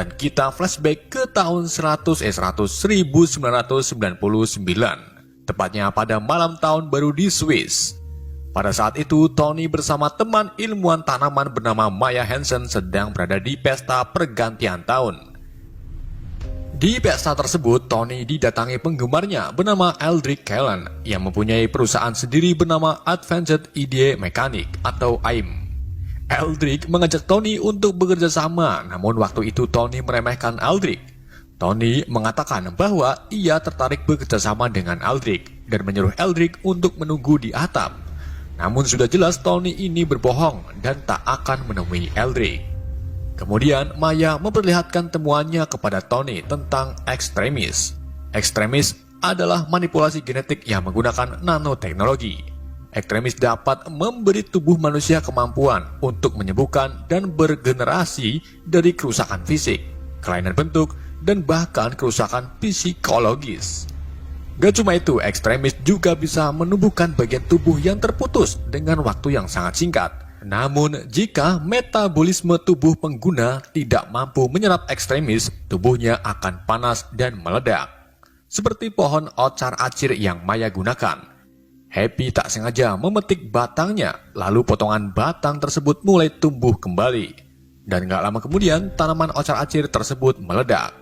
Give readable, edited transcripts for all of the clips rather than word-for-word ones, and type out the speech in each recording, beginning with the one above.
Dan kita flashback ke tahun 1999, tepatnya pada malam tahun baru di Swiss. Pada saat itu, Tony bersama teman ilmuwan tanaman bernama Maya Hansen sedang berada di pesta pergantian tahun. Di pesta tersebut, Tony didatangi penggemarnya bernama Eldrick Kellen yang mempunyai perusahaan sendiri bernama Advanced Idea Mechanic atau AIM. Eldrick mengajak Tony untuk bekerja sama, namun waktu itu Tony meremehkan Eldrick. Tony mengatakan bahwa ia tertarik bekerja sama dengan Eldrick dan menyuruh Eldrick untuk menunggu di atap. Namun sudah jelas Tony ini berbohong dan tak akan menemui Eldrick. Kemudian Maya memperlihatkan temuannya kepada Tony tentang ekstremis. Ekstremis adalah manipulasi genetik yang menggunakan nanoteknologi. Ekstremis dapat memberi tubuh manusia kemampuan untuk menyembuhkan dan bergenerasi dari kerusakan fisik, kelainan bentuk, dan bahkan kerusakan psikologis. Gak cuma itu, ekstremis juga bisa menumbuhkan bagian tubuh yang terputus dengan waktu yang sangat singkat. Namun, jika metabolisme tubuh pengguna tidak mampu menyerap ekstremis, tubuhnya akan panas dan meledak. Seperti pohon ocar-acir yang Maya gunakan. Happy tak sengaja memetik batangnya, lalu potongan batang tersebut mulai tumbuh kembali. Dan gak lama kemudian, tanaman ocar-acir tersebut meledak.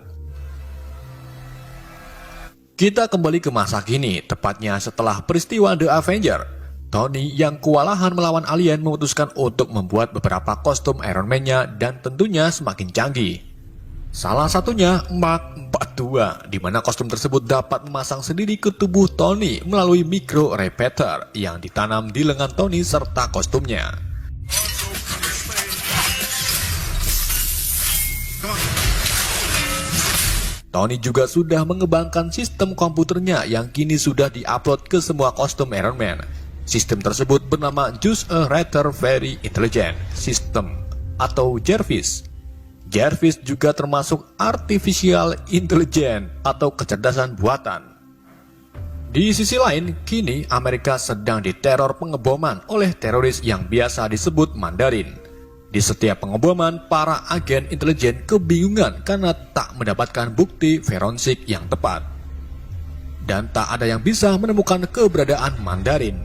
Kita kembali ke masa kini, tepatnya setelah peristiwa The Avenger. Tony yang kewalahan melawan alien memutuskan untuk membuat beberapa kostum Iron Man-nya dan tentunya semakin canggih. Salah satunya Mark 42, di mana kostum tersebut dapat memasang sendiri ke tubuh Tony melalui micro repeater yang ditanam di lengan Tony serta kostumnya. Tony juga sudah mengembangkan sistem komputernya yang kini sudah diupload ke semua kostum Iron Man. Sistem tersebut bernama Just a Rather Very Intelligent System atau Jarvis. Jarvis juga termasuk Artificial Intelligence atau kecerdasan buatan. Di sisi lain, kini Amerika sedang diteror pengeboman oleh teroris yang biasa disebut Mandarin. Di setiap pengeboman, para agen intelijen kebingungan karena tak mendapatkan bukti forensik yang tepat. Dan tak ada yang bisa menemukan keberadaan Mandarin.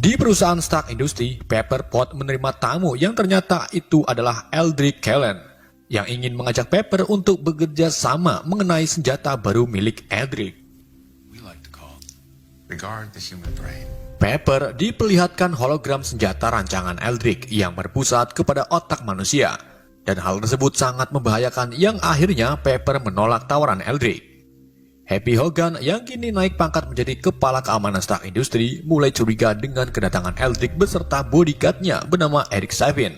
Di perusahaan Stark Industries, Pepper Pot menerima tamu yang ternyata itu adalah Eldrick Kellen yang ingin mengajak Pepper untuk bekerja sama mengenai senjata baru milik Eldrick. Pepper diperlihatkan hologram senjata rancangan Eldrick yang berpusat kepada otak manusia, dan hal tersebut sangat membahayakan yang akhirnya Pepper menolak tawaran Eldrick. Happy Hogan yang kini naik pangkat menjadi kepala keamanan Stark Industries mulai curiga dengan kedatangan Eldrick beserta bodyguardnya bernama Eric Savin.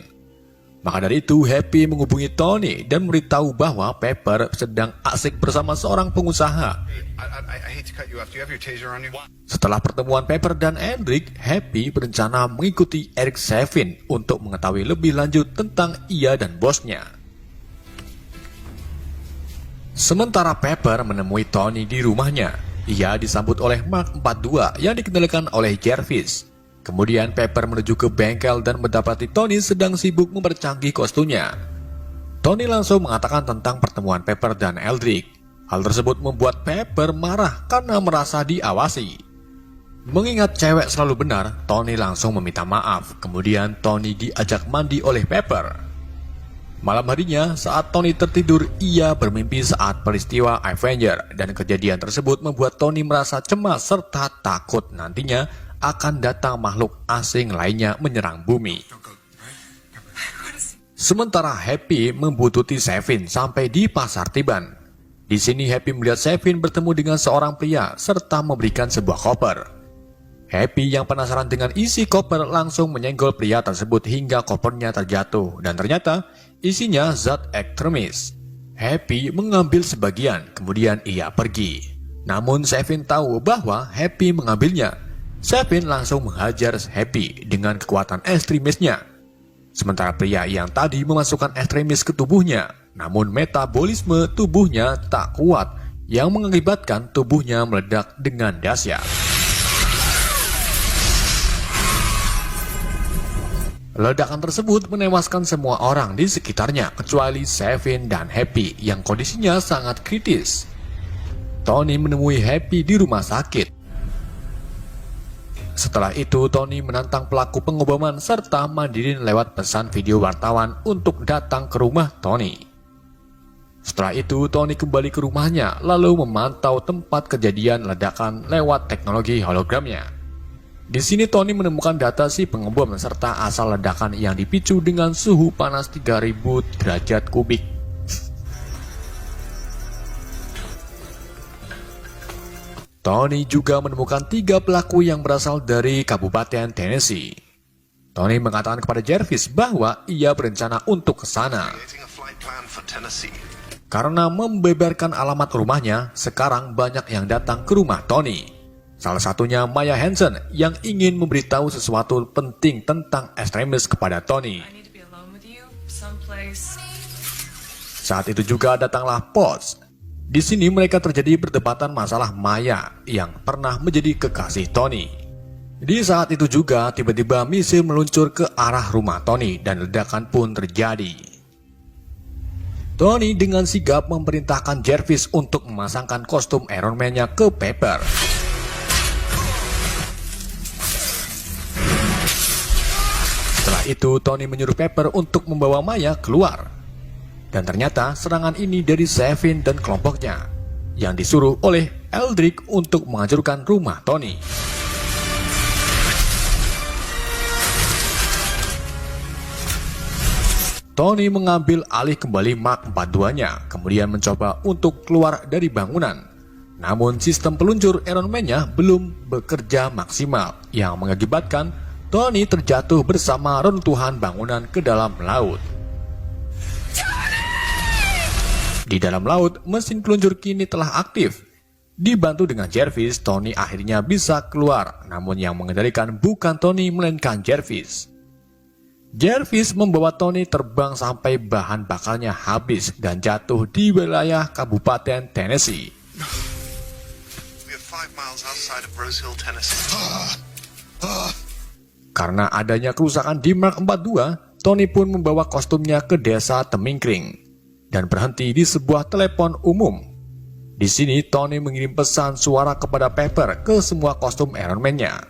Maka dari itu, Happy menghubungi Tony dan memberitahu bahwa Pepper sedang asik bersama seorang pengusaha. Setelah pertemuan Pepper dan Eldrick, Happy berencana mengikuti Eric Savin untuk mengetahui lebih lanjut tentang ia dan bosnya. Sementara Pepper menemui Tony di rumahnya, ia disambut oleh Mark 42 yang dikendalikan oleh Jarvis. Kemudian Pepper menuju ke bengkel dan mendapati Tony sedang sibuk mempercanggih kostumnya. Tony langsung mengatakan tentang pertemuan Pepper dan Eldrick. Hal tersebut membuat Pepper marah karena merasa diawasi. Mengingat cewek selalu benar, Tony langsung meminta maaf. Kemudian Tony diajak mandi oleh Pepper. Malam harinya, saat Tony tertidur, ia bermimpi saat peristiwa Avenger, dan kejadian tersebut membuat Tony merasa cemas serta takut nantinya akan datang makhluk asing lainnya menyerang bumi. Sementara Happy membuntuti Savin sampai di pasar Tiban. Di sini Happy melihat Savin bertemu dengan seorang pria serta memberikan sebuah koper. Happy yang penasaran dengan isi koper langsung menyenggol pria tersebut hingga kopernya terjatuh, dan ternyata isinya zat ekstremis. Happy mengambil sebagian, kemudian ia pergi. Namun Savin tahu bahwa Happy mengambilnya. Savin langsung menghajar Happy dengan kekuatan ekstremisnya. Sementara pria yang tadi memasukkan ekstremis ke tubuhnya, namun metabolisme tubuhnya tak kuat yang mengakibatkan tubuhnya meledak dengan dahsyat. Ledakan tersebut menewaskan semua orang di sekitarnya kecuali Sevin dan Happy yang kondisinya sangat kritis. Tony menemui Happy di rumah sakit. Setelah itu, Tony menantang pelaku pengeboman serta Mandirin lewat pesan video wartawan untuk datang ke rumah Tony. Setelah itu, Tony kembali ke rumahnya lalu memantau tempat kejadian ledakan lewat teknologi hologramnya. Di sini Tony menemukan data si pengebom serta asal ledakan yang dipicu dengan suhu panas 3000 derajat kubik. Tony juga menemukan 3 pelaku yang berasal dari Kabupaten Tennessee. Tony mengatakan kepada Jervis bahwa ia berencana untuk ke sana. Karena membeberkan alamat rumahnya, sekarang banyak yang datang ke rumah Tony. Salah satunya Maya Hansen yang ingin memberitahu sesuatu penting tentang ekstremis kepada Tony. Saat itu juga datanglah Potts. Di sini mereka terjadi perdebatan masalah Maya yang pernah menjadi kekasih Tony. Di saat itu juga tiba-tiba misil meluncur ke arah rumah Tony dan ledakan pun terjadi. Tony dengan sigap memerintahkan Jervis untuk memasangkan kostum Iron Man-nya ke Pepper. Setelah itu, Tony menyuruh Pepper untuk membawa Maya keluar. Dan ternyata serangan ini dari Sevin dan kelompoknya, yang disuruh oleh Eldrick untuk menghancurkan rumah Tony. Tony mengambil alih kembali Mark 42-nya, kemudian mencoba untuk keluar dari bangunan. Namun sistem peluncur Iron Man-nya belum bekerja maksimal, yang mengakibatkan Tony terjatuh bersama reruntuhan bangunan ke dalam laut. Di dalam laut, mesin peluncur kini telah aktif. Dibantu dengan Jervis, Tony akhirnya bisa keluar. Namun yang mengendalikan bukan Tony, melainkan Jervis. Jervis membawa Tony terbang sampai bahan bakarnya habis dan jatuh di wilayah Kabupaten Tennessee. We are 5 miles outside of Rose Hill, Tennessee. Karena adanya kerusakan di Mark 42, Tony pun membawa kostumnya ke desa Temingkring dan berhenti di sebuah telepon umum. Di sini Tony mengirim pesan suara kepada Pepper ke semua kostum Iron Man-nya.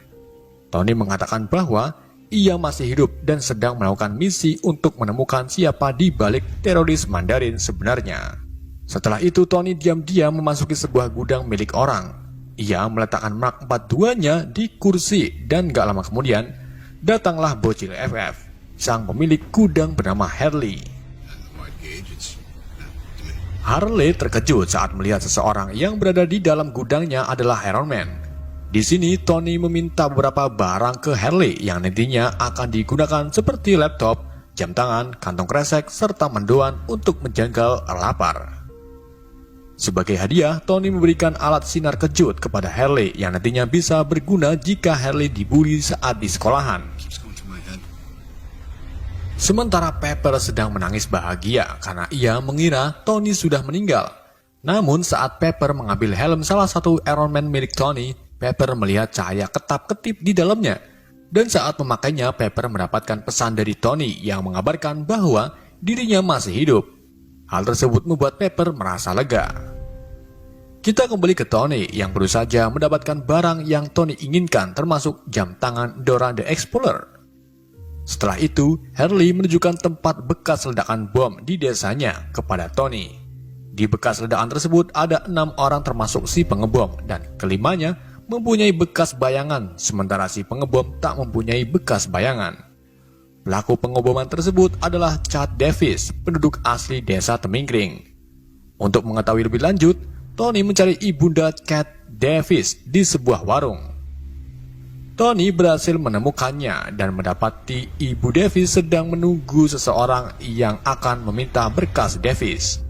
Tony mengatakan bahwa ia masih hidup dan sedang melakukan misi untuk menemukan siapa di balik teroris Mandarin sebenarnya. Setelah itu Tony diam-diam memasuki sebuah gudang milik orang. Ia meletakkan Mark 42-nya di kursi dan gak lama kemudian datanglah bocil FF, sang pemilik gudang bernama Harley. Harley terkejut saat melihat seseorang yang berada di dalam gudangnya adalah Iron Man. Di sini Tony meminta beberapa barang ke Harley yang nantinya akan digunakan seperti laptop, jam tangan, kantong kresek, serta mendoan untuk menjangkau lapar. Sebagai hadiah, Tony memberikan alat sinar kejut kepada Harley yang nantinya bisa berguna jika Harley dibully saat di sekolahan. Sementara Pepper sedang menangis bahagia karena ia mengira Tony sudah meninggal. Namun saat Pepper mengambil helm salah satu Iron Man milik Tony, Pepper melihat cahaya ketap-ketip di dalamnya. Dan saat memakainya, Pepper mendapatkan pesan dari Tony yang mengabarkan bahwa dirinya masih hidup. Hal tersebut membuat Pepper merasa lega. Kita kembali ke Tony yang baru saja mendapatkan barang yang Tony inginkan, termasuk jam tangan Dora the Explorer. Setelah itu, Harley menunjukkan tempat bekas ledakan bom di desanya kepada Tony. Di bekas ledakan tersebut ada 6 orang termasuk si pengebom, dan kelimanya mempunyai bekas bayangan, sementara si pengebom tak mempunyai bekas bayangan. Pelaku pengeboman tersebut adalah Chad Davis, penduduk asli desa Temingkring. Untuk mengetahui lebih lanjut, Tony mencari ibunda Cat Davis di sebuah warung. Tony berhasil menemukannya dan mendapati Ibu Davis sedang menunggu seseorang yang akan meminta berkas Davis.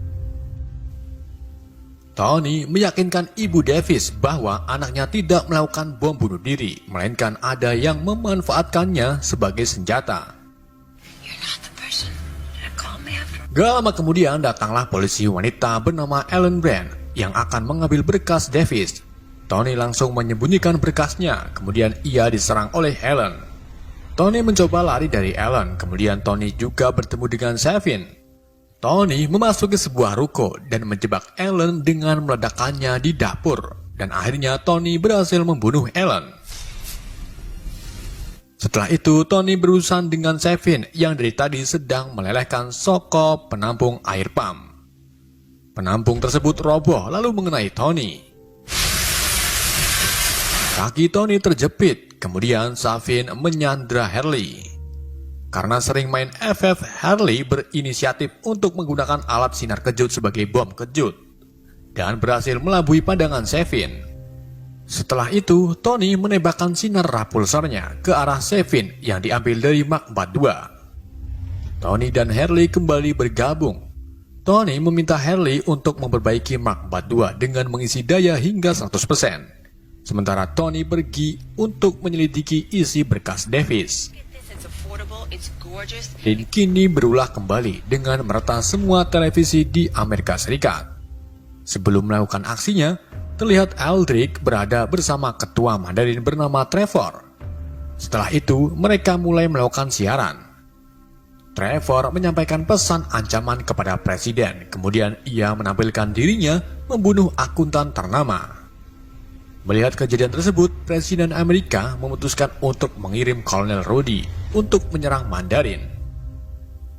Tony meyakinkan Ibu Davis bahwa anaknya tidak melakukan bom bunuh diri, melainkan ada yang memanfaatkannya sebagai senjata. Gak lama kemudian datanglah polisi wanita bernama Ellen Brand yang akan mengambil berkas Davis. Tony langsung menyembunyikan berkasnya, kemudian ia diserang oleh Helen. Tony mencoba lari dari Ellen, kemudian Tony juga bertemu dengan Savin. Tony memasuki sebuah ruko dan menjebak Ellen dengan meledakkannya di dapur, dan akhirnya Tony berhasil membunuh Ellen. Setelah itu, Tony berurusan dengan Savin yang dari tadi sedang melelehkan soko penampung air pump. Penampung tersebut roboh lalu mengenai Tony. Kaki Tony terjepit, kemudian Savin menyandra Harley. Karena sering main FF, Harley berinisiatif untuk menggunakan alat sinar kejut sebagai bom kejut dan berhasil melabui pandangan Savin. Setelah itu, Tony menembakkan sinar repulsornya ke arah Savin yang diambil dari Mark 42. Tony dan Harley kembali bergabung. Tony meminta Harley untuk memperbaiki Mark 42 dengan mengisi daya hingga 100%. Sementara Tony pergi untuk menyelidiki isi berkas Davis. Dan kini berulah kembali dengan meretas semua televisi di Amerika Serikat. Sebelum melakukan aksinya, terlihat Eldrick berada bersama ketua Mandarin bernama Trevor. Setelah itu, mereka mulai melakukan siaran. Trevor menyampaikan pesan ancaman kepada presiden, kemudian ia menampilkan dirinya membunuh akuntan ternama. Melihat kejadian tersebut, Presiden Amerika memutuskan untuk mengirim Kolonel Rudy untuk menyerang Mandarin.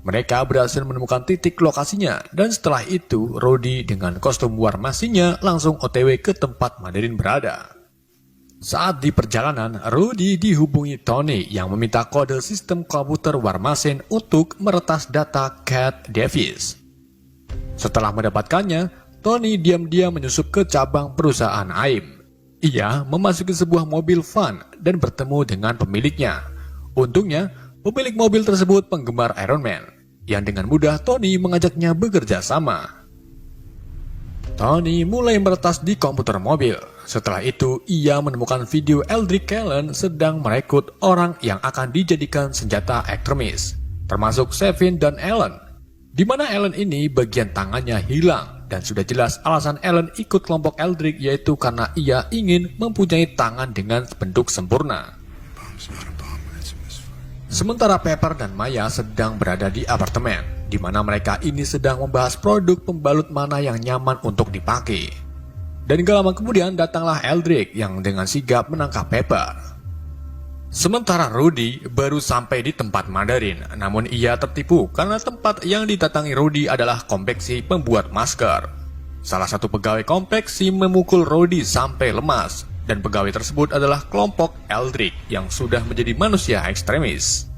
Mereka berhasil menemukan titik lokasinya, dan setelah itu Rudy dengan kostum war masinya langsung OTW ke tempat Mandarin berada. Saat di perjalanan, Rudy dihubungi Tony yang meminta kode sistem komputer war machine untuk meretas data Cat Davis. Setelah mendapatkannya, Tony diam-diam menyusup ke cabang perusahaan AIM. Ia memasuki sebuah mobil van dan bertemu dengan pemiliknya. Untungnya, pemilik mobil tersebut penggemar Iron Man, yang dengan mudah Tony mengajaknya bekerja sama. Tony mulai meretas di komputer mobil. Setelah itu, ia menemukan video Eldrick Cullen sedang merekrut orang yang akan dijadikan senjata ekstremis, termasuk Savin dan Ellen. Di mana Ellen ini bagian tangannya hilang. Dan sudah jelas alasan Ellen ikut kelompok Eldrick yaitu karena ia ingin mempunyai tangan dengan bentuk sempurna. Sementara Pepper dan Maya sedang berada di apartemen, di mana mereka ini sedang membahas produk pembalut mana yang nyaman untuk dipakai. Dan gak lama kemudian datanglah Eldrick yang dengan sigap menangkap Pepper. Sementara Rudy baru sampai di tempat Mandarin, namun ia tertipu karena tempat yang didatangi Rudy adalah konveksi pembuat masker. Salah satu pegawai konveksi memukul Rudy sampai lemas, dan pegawai tersebut adalah kelompok Eldrick yang sudah menjadi manusia ekstremis.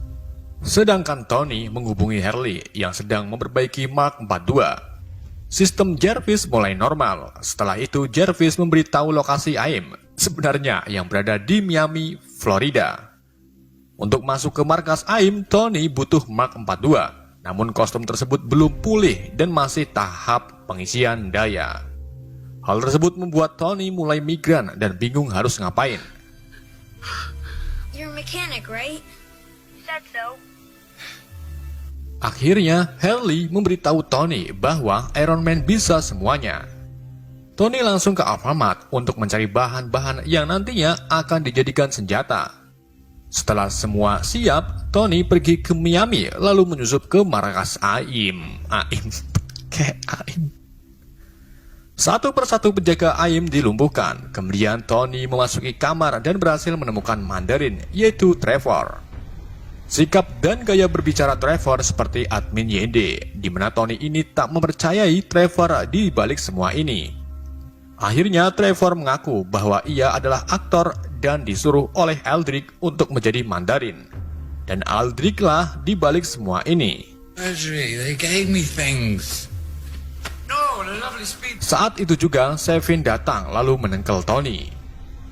Sedangkan Tony menghubungi Harley yang sedang memperbaiki Mark 42. Sistem Jarvis mulai normal. Setelah itu Jarvis memberitahu lokasi AIM sebenarnya yang berada di Miami, Florida. Untuk masuk ke markas AIM, Tony butuh Mark 42, namun kostum tersebut belum pulih dan masih tahap pengisian daya. Hal tersebut membuat Tony mulai migran dan bingung harus ngapain. You're a mechanic, right? Said so. Akhirnya, Harley memberitahu Tony bahwa Iron Man bisa semuanya. Tony langsung ke Alfamart untuk mencari bahan-bahan yang nantinya akan dijadikan senjata. Setelah semua siap, Tony pergi ke Miami lalu menyusup ke markas AIM. Satu persatu penjaga AIM dilumpuhkan. Kemudian Tony memasuki kamar dan berhasil menemukan Mandarin, yaitu Trevor. Sikap dan gaya berbicara Trevor seperti admin YD, di mana Tony ini tak mempercayai Trevor di balik semua ini. Akhirnya Trevor mengaku bahwa ia adalah aktor dan disuruh oleh Eldrick untuk menjadi Mandarin. Dan Eldrick lah di balik semua ini. Saat itu juga Savin datang lalu menengkel Tony.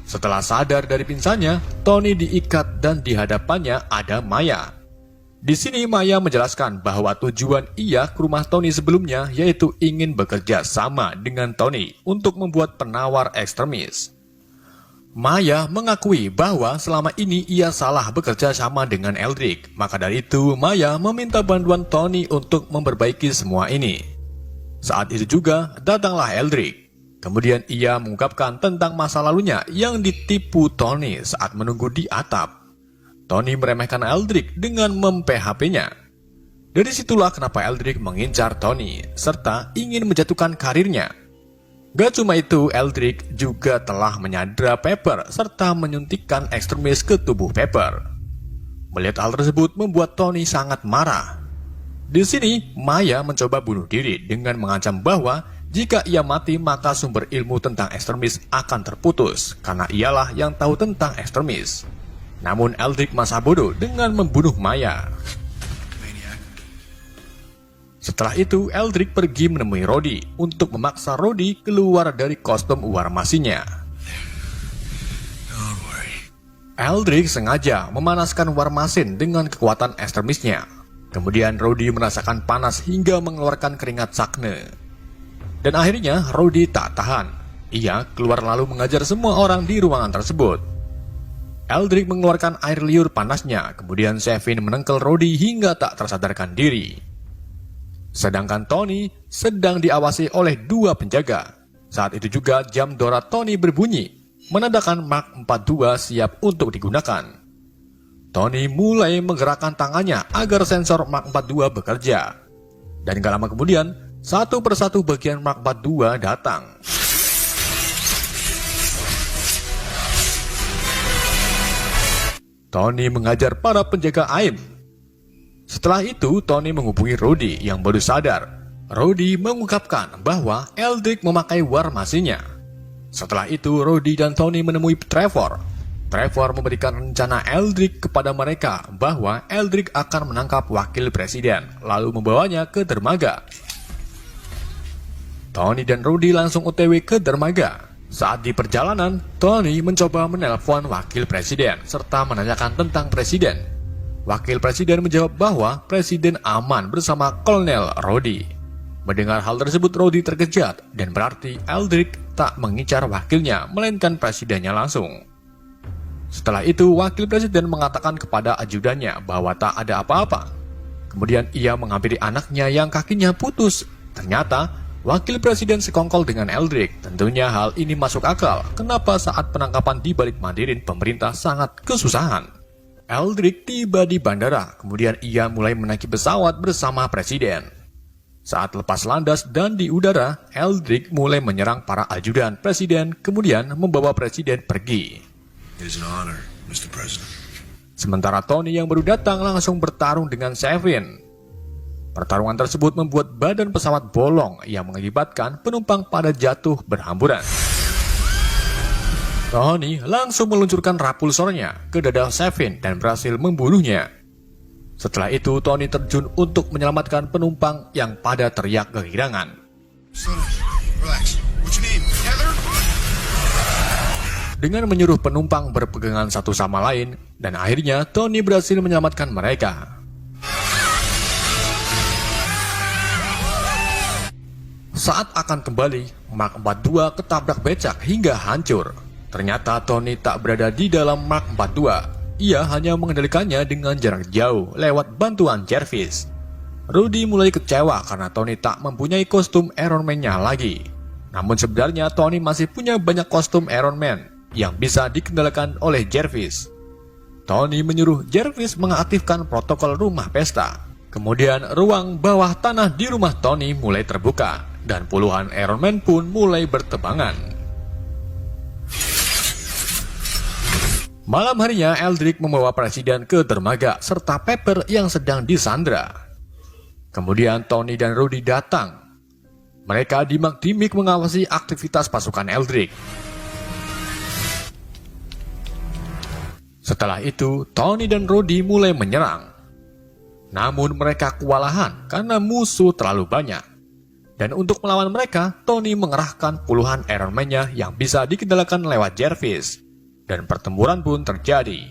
Setelah sadar dari pingsannya, Tony diikat dan di hadapannya ada Maya. Di sini Maya menjelaskan bahwa tujuan ia ke rumah Tony sebelumnya yaitu ingin bekerja sama dengan Tony untuk membuat penawar ekstremis. Maya mengakui bahwa selama ini ia salah bekerja sama dengan Eldrick, maka dari itu Maya meminta bantuan Tony untuk memperbaiki semua ini. Saat itu juga datanglah Eldrick. Kemudian ia mengungkapkan tentang masa lalunya yang ditipu Tony saat menunggu di atap. Tony meremehkan Eldrick dengan mem-PHP-nya. Dari situlah kenapa Eldrick mengincar Tony, serta ingin menjatuhkan karirnya. Gak cuma itu, Eldrick juga telah menyandra Pepper serta menyuntikkan ekstremis ke tubuh Pepper. Melihat hal tersebut membuat Tony sangat marah. Di sini, Maya mencoba bunuh diri dengan mengancam bahwa jika ia mati maka sumber ilmu tentang ekstremis akan terputus karena ialah yang tahu tentang ekstremis. Namun Eldrick masa bodoh dengan membunuh Maya. Setelah itu, Eldrick pergi menemui Rhodey untuk memaksa Rhodey keluar dari kostum war masinya. Eldrick sengaja memanaskan war masin dengan kekuatan ekstremisnya. Kemudian Rhodey merasakan panas hingga mengeluarkan keringat sakne. Dan akhirnya Rhodey tak tahan. Ia keluar lalu mengajar semua orang di ruangan tersebut. Eldrick mengeluarkan air liur panasnya, kemudian Sevin menengkel Rhodey hingga tak tersadarkan diri. Sedangkan Tony sedang diawasi oleh 2 penjaga. Saat itu juga jam Dora Tony berbunyi, menandakan Mark 42 siap untuk digunakan. Tony mulai menggerakkan tangannya agar sensor Mark 42 bekerja. Dan gak lama kemudian, satu persatu bagian Mark 42 datang. Tony mengajar para penjaga AIM. Setelah itu, Tony menghubungi Rhodey yang baru sadar. Rhodey mengungkapkan bahwa Eldrick memakai war masinya. Setelah itu, Rhodey dan Tony menemui Trevor. Trevor memberikan rencana Eldrick kepada mereka bahwa Eldrick akan menangkap wakil presiden, lalu membawanya ke dermaga. Tony dan Rhodey langsung OTW ke dermaga. Saat di perjalanan, Tony mencoba menelpon wakil presiden serta menanyakan tentang presiden. Wakil presiden menjawab bahwa presiden aman bersama Kolonel Rhodey. Mendengar hal tersebut, Rhodey terkejut dan berarti Eldrick tak mengincar wakilnya, melainkan presidennya langsung. Setelah itu, wakil presiden mengatakan kepada ajudannya bahwa tak ada apa-apa. Kemudian ia menghampiri anaknya yang kakinya putus. Ternyata, wakil presiden sekongkol dengan Eldrick. Tentunya hal ini masuk akal. Kenapa saat penangkapan di balik Mandarin pemerintah sangat kesusahan. Eldrick tiba di bandara, kemudian ia mulai menaiki pesawat bersama presiden. Saat lepas landas dan di udara, Eldrick mulai menyerang para ajudan presiden, kemudian membawa presiden pergi. It is an honor, Mr. President. Sementara Tony yang baru datang langsung bertarung dengan Sevin. Pertarungan tersebut membuat badan pesawat bolong yang mengakibatkan penumpang pada jatuh berhamburan. Tony langsung meluncurkan rapulsornya ke dada Sevin dan berhasil membunuhnya. Setelah itu, Tony terjun untuk menyelamatkan penumpang yang pada teriak kehilangan. Relax. What you need? Heather? Dengan menyuruh penumpang berpegangan satu sama lain, dan akhirnya Tony berhasil menyelamatkan mereka. Saat akan kembali, Mark 42 ketabrak becak hingga hancur. Ternyata Tony tak berada di dalam Mark 42. Ia hanya mengendalikannya dengan jarak jauh lewat bantuan Jervis. Rhodey mulai kecewa karena Tony tak mempunyai kostum Iron Man-nya lagi. Namun sebenarnya Tony masih punya banyak kostum Iron Man yang bisa dikendalikan oleh Jervis. Tony menyuruh Jervis mengaktifkan protokol rumah pesta. Kemudian ruang bawah tanah di rumah Tony mulai terbuka dan puluhan Iron Man pun mulai bertebangan. Malam harinya, Eldrick membawa presiden ke dermaga serta Pepper yang sedang disandra. Kemudian Tony dan Rhodey datang. Mereka dimak-dimik mengawasi aktivitas pasukan Eldrick. Setelah itu, Tony dan Rhodey mulai menyerang. Namun mereka kewalahan karena musuh terlalu banyak. Dan untuk melawan mereka, Tony mengerahkan puluhan Iron Man-nya yang bisa dikendalikan lewat Jervis. Dan pertempuran pun terjadi.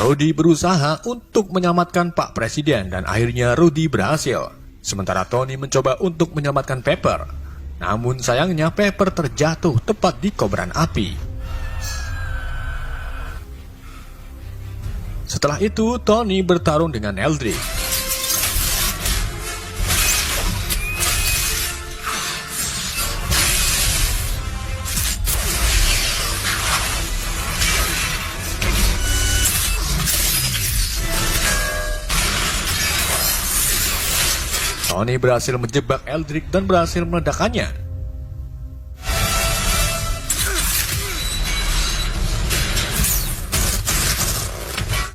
Rhodey berusaha untuk menyelamatkan Pak Presiden dan akhirnya Rhodey berhasil. Sementara Tony mencoba untuk menyelamatkan Pepper. Namun sayangnya Pepper terjatuh tepat di kobaran api. Setelah itu, Tony bertarung dengan Eldrick. Tony berhasil menjebak Eldrick dan berhasil meledakkannya.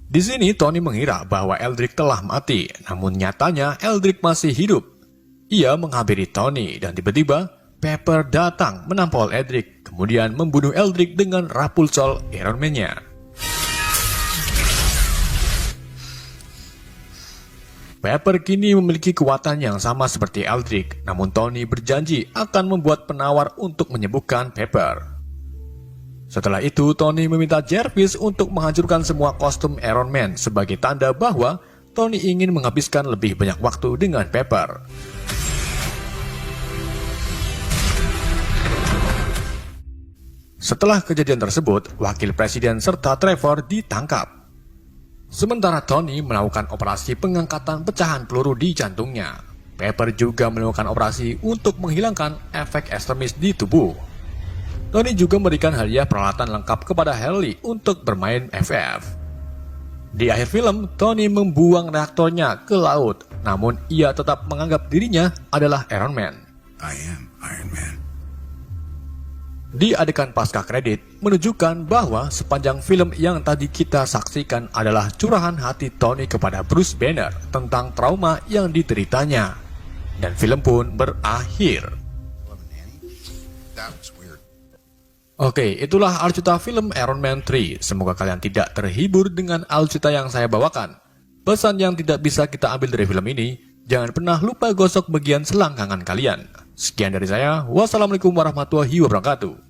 Di sini Tony mengira bahwa Eldrick telah mati, namun nyatanya Eldrick masih hidup. Ia menghampiri Tony dan tiba-tiba Pepper datang menampol Eldrick, kemudian membunuh Eldrick dengan Rapulsol Iron Man-nya. Pepper kini memiliki kekuatan yang sama seperti Eldrick, namun Tony berjanji akan membuat penawar untuk menyembuhkan Pepper. Setelah itu, Tony meminta Jarvis untuk menghancurkan semua kostum Iron Man sebagai tanda bahwa Tony ingin menghabiskan lebih banyak waktu dengan Pepper. Setelah kejadian tersebut, Wakil Presiden serta Trevor ditangkap. Sementara Tony melakukan operasi pengangkatan pecahan peluru di jantungnya. Pepper juga melakukan operasi untuk menghilangkan efek ekstremis di tubuh. Tony juga memberikan hadiah peralatan lengkap kepada Harley untuk bermain FF. Di akhir film, Tony membuang reaktornya ke laut, namun ia tetap menganggap dirinya adalah Iron Man. I am Iron Man. Di adegan pasca kredit, menunjukkan bahwa sepanjang film yang tadi kita saksikan adalah curahan hati Tony kepada Bruce Banner tentang trauma yang dideritanya. Dan film pun berakhir. That was weird. Oke, itulah alur cerita film Iron Man 3. Semoga kalian tidak terhibur dengan alur cerita yang saya bawakan. Pesan yang tidak bisa kita ambil dari film ini, jangan pernah lupa gosok bagian selangkangan kalian. Sekian dari saya, wassalamualaikum warahmatullahi wabarakatuh.